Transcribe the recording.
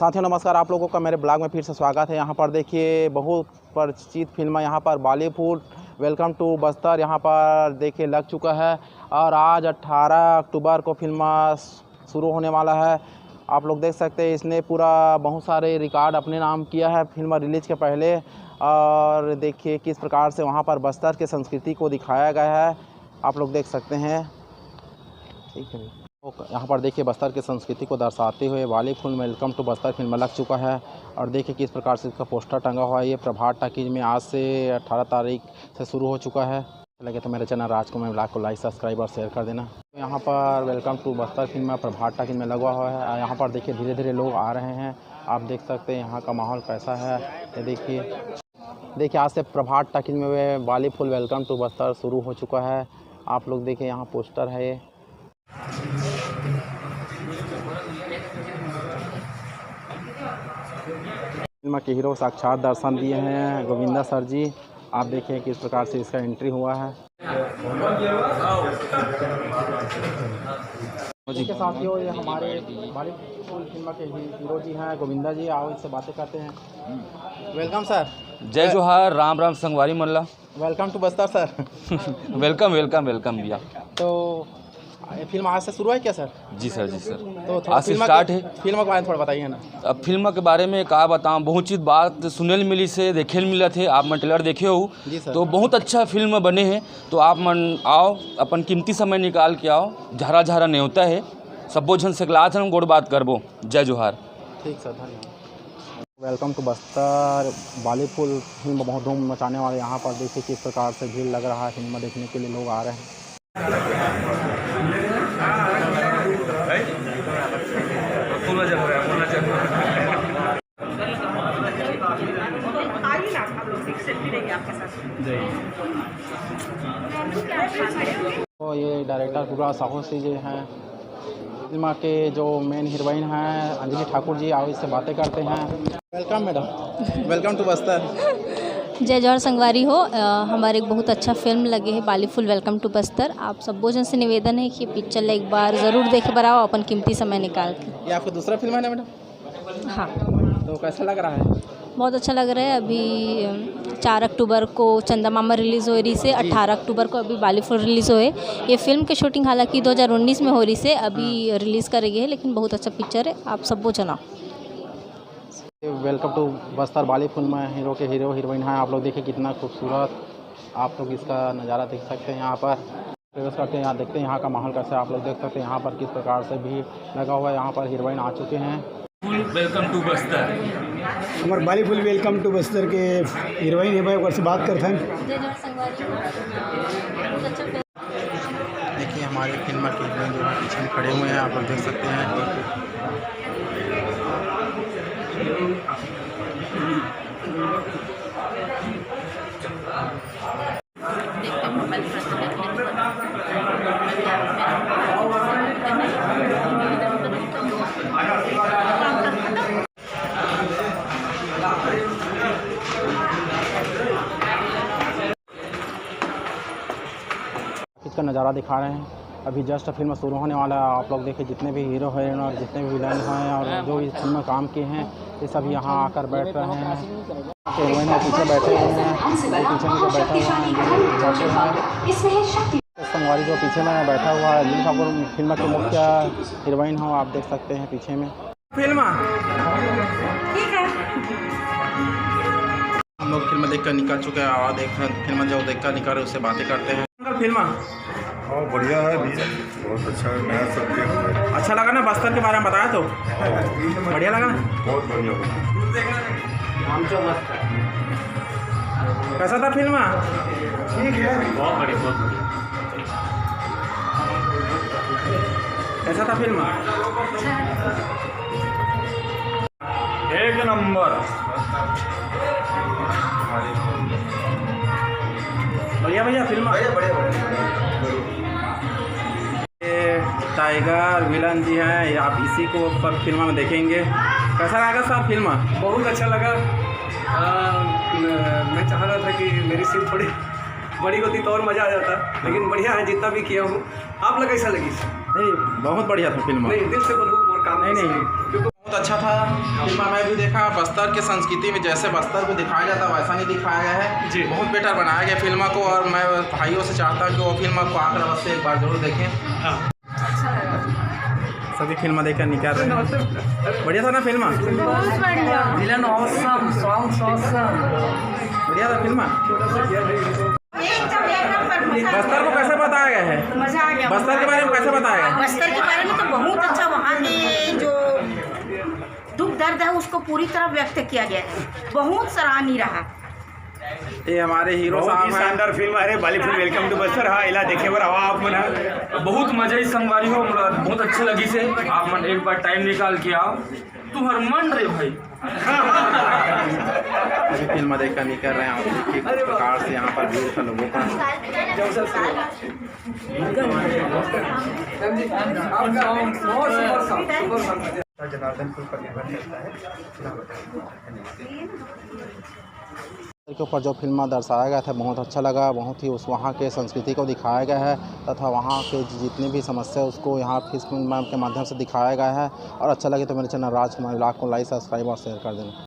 साथियों नमस्कार, आप लोगों का मेरे ब्लॉग में फिर से स्वागत है। यहाँ पर देखिए बहुत परिचित फिल्म यहाँ पर बॉलीवुड वेलकम टू बस्तर यहाँ पर देखिए लग चुका है और आज 18 अक्टूबर को फिल्म शुरू होने वाला है। आप लोग देख सकते हैं इसने पूरा बहुत सारे रिकॉर्ड अपने नाम किया है फिल्म रिलीज के पहले। और देखिए किस प्रकार से वहाँ पर बस्तर की संस्कृति को दिखाया गया है, आप लोग देख सकते हैं। ठीक है, यहाँ पर देखिए बस्तर की संस्कृति को दर्शाते हुए Bollywood welcome to Bastar film लग चुका है। और देखिए किस प्रकार से इसका पोस्टर टंगा हुआ है। ये प्रभात टाकीज में आज से 18 तारीख से शुरू हो चुका है। लगे तो मेरे चैनल राजकुमार ब्लॉग को लाइक सब्सक्राइब और शेयर कर देना। यहाँ पर welcome to Bastar film Prabhat talkies में लगा हुआ है। यहाँ पर देखिए धीरे धीरे लोग आ रहे हैं, आप देख सकते हैं यहाँ का माहौल कैसा है। ये देखिए आज से प्रभात टाकीज में बॉलीवुड वेलकम टू बस्तर शुरू हो चुका है। आप लोग देखिए यहाँ पोस्टर है ये। फिल्म के हीरो साक्षात दर्शन दिए हैं गोविंदा सर जी। आप देखिए किस प्रकार से इसका एंट्री हुआ है। जी के साथियों, ये हमारे बॉलीवुड फिल्म के हीरो जी हैं गोविंदा जी। आओ इससे बातें करते हैं। Welcome sir. जय जोहार, राम राम संगवारी मल्ला। Welcome to Bastar sir. Welcome welcome welcome भैया। तो फिल्म आज से शुरू है क्या सर? जी सर, जी सर, तो आज से स्टार्ट है। फिल्म के बारे में थोड़ा बताइए ना। अब फिल्म के बारे में क्या बताऊँ, बहुत चीज़ बात सुने मिली से देखे मिला थे। आप मन ट्रेलर देखे हो तो बहुत अच्छा फिल्म बने हैं। तो आप मन आओ, अपन कीमती समय निकाल के आओ। झारा झारा न्योता है, सबो झन से क्लास हम गोड़ बात करबो। जय जोहार। ठीक सर, धन्यवाद। Welcome to Bastar Bollywood film बहुत धूम मचाने वाले। यहाँ पर देखिए किस प्रकार से भीड़ लग रहा है, फिल्म देखने के लिए लोग आ रहे हैं। तो ये डायरेक्टर पूरा साहू जी हैं। फिल्म के जो मेन हीरोइन हैं अंजलि ठाकुर जी, आओ इससे बातें करते हैं। Welcome madam, welcome to Bastar. जय जोहर संगवारी हो। हमारे एक बहुत अच्छा फिल्म लगे है बॉलीवुड वेलकम टू बस्तर। आप सब जन से निवेदन है कि पिक्चर एक बार ज़रूर देखे बराओ अपन कीमती समय निकाल के। ये आपका दूसरा फिल्म है ना मैडम? हाँ। तो कैसा लग रहा है? बहुत अच्छा लग रहा है। अभी 4 अक्टूबर को चंदा मामा रिलीज़ हो रही से, 18 अक्टूबर को अभी बॉलीवुड रिलीज़ हुए। ये फिल्म की शूटिंग हालांकि 2019 में हो रही से अभी रिलीज़ करेगी है, लेकिन बहुत अच्छा पिक्चर है, आप सब जना। वेलकम टू बस्तर बॉलीवुड में हीरो के हीरो हीरोइन हैं। आप लोग देखिए कितना खूबसूरत, आप लोग इसका नज़ारा देख सकते हैं। यहाँ पर प्रवेश करते हैं, यहाँ देखते हैं यहाँ का माहौल कैसा है। आप लोग देख सकते हैं यहाँ पर किस प्रकार से भी लगा हुआ है। यहाँ पर हीरोइन आ चुके हैं। वेलकम टू बस्तर, हमारे बॉलीवुड वेलकम टू बस्तर के हीरोइन है भाई, ओकर से बात करते हैं। देखिए हमारे फिल्म के हीरोइन जो पीछे खड़े हुए हैं, आप लोग देख सकते हैं। इसका नज़ारा दिखा रहे हैं। अभी जस्ट फिल्म शुरू होने वाला है। आप लोग देखिए जितने भी हीरो हीरोइन और जितने भी विलन हैं और जो इस फिल्म में काम किए हैं, ये सब यहाँ आकर बैठ रहे हैं। हीरोइन पीछे बैठे हुए हैं, पीछे में जो बैठे हुए हैं संगवारी जो पीछे में बैठा हुआ है अंजलि ठाकुर, फिल्म के मुख्य हीरोइन हो, आप देख सकते हैं पीछे में। फिल्म हम लोग फिल्म देखकर निकल चुके हैं और फिल्म जो देखकर निकल रहे उससे बातें करते हैं। फिल्म बढ़िया है, बहुत अच्छा है, नया सब्जेक्ट। अच्छा लगा ना? बस्तर के बारे में बताया तो बढ़िया लगा ना? बहुत बढ़िया। कैसा था फिल्म? ठीक है, बहुत बढ़िया, बहुत बढ़िया। कैसा था फिल्म? एक नंबर, बढ़िया भैया फिल्म। टाइगर विलन जी हैं, आप इसी को पर फिल्म में देखेंगे। कैसा लगा सर फिल्म? बहुत अच्छा लगा। मैं चाह रहा था कि मेरी सीट थोड़ी बड़ी होती तो और मज़ा आ जाता, लेकिन बढ़िया है जितना भी किया हूँ। आप लोग कैसा लगी? नहीं, बहुत बढ़िया था फिल्म। नहीं, दिल से बोलूँ और काम नहीं, बहुत अच्छा था। फिल्म में भी देखा बस्तर की संस्कृति में जैसे बस्तर को दिखाया जाता है वैसा नहीं दिखाया गया है जी। बहुत बेटर बनाया गया फिल्म को। और मैं भाइयों से चाहता हूँ कि वो फिल्म को आकर अवश्य एक बार जरूर देखें। हाँ सभी फिल्म देखकर निकाल रहे हैं। बढ़िया था ना film? Villain awesome, songs awesome. बढ़िया था फिल्म। बस्तर को कैसे बताया गया है? मजा आ गया। बस्तर के बारे में कैसे बताया गया? बस्तर के बारे में तो बहुत अच्छा, वहाँ के जो दुख दर्द है उसको पूरी तरह व्यक्त किया गया है, बहुत सराहनीय रहा। ये हमारे हीरो बहुत साहब ही हैं। शानदार फिल्म आहे बॉलीवुड वेलकम टू बस्तर। हाँ इला देखे बर हवा आप मन बहुत मजा ही संगवारी हो, मोला बहुत अच्छी लगी से। आप मन एक बार टाइम निकाल के आओ, तुम्हार मन रे भाई। सभी फिल्म देखकर निकल रहे हैं। आप किस प्रकार से यहाँ पर भीड़ था लोगों का। के ऊपर जो फिल्म दर्शाया गया था बहुत अच्छा लगा। बहुत ही उस वहाँ के संस्कृति को दिखाया गया है तथा वहाँ के जितनी भी समस्या उसको यहाँ फिल्म के माध्यम से दिखाया गया है। और अच्छा लगे तो मेरे चैनल राजकुमार ब्लॉग को लाइक सब्सक्राइब और शेयर कर देना।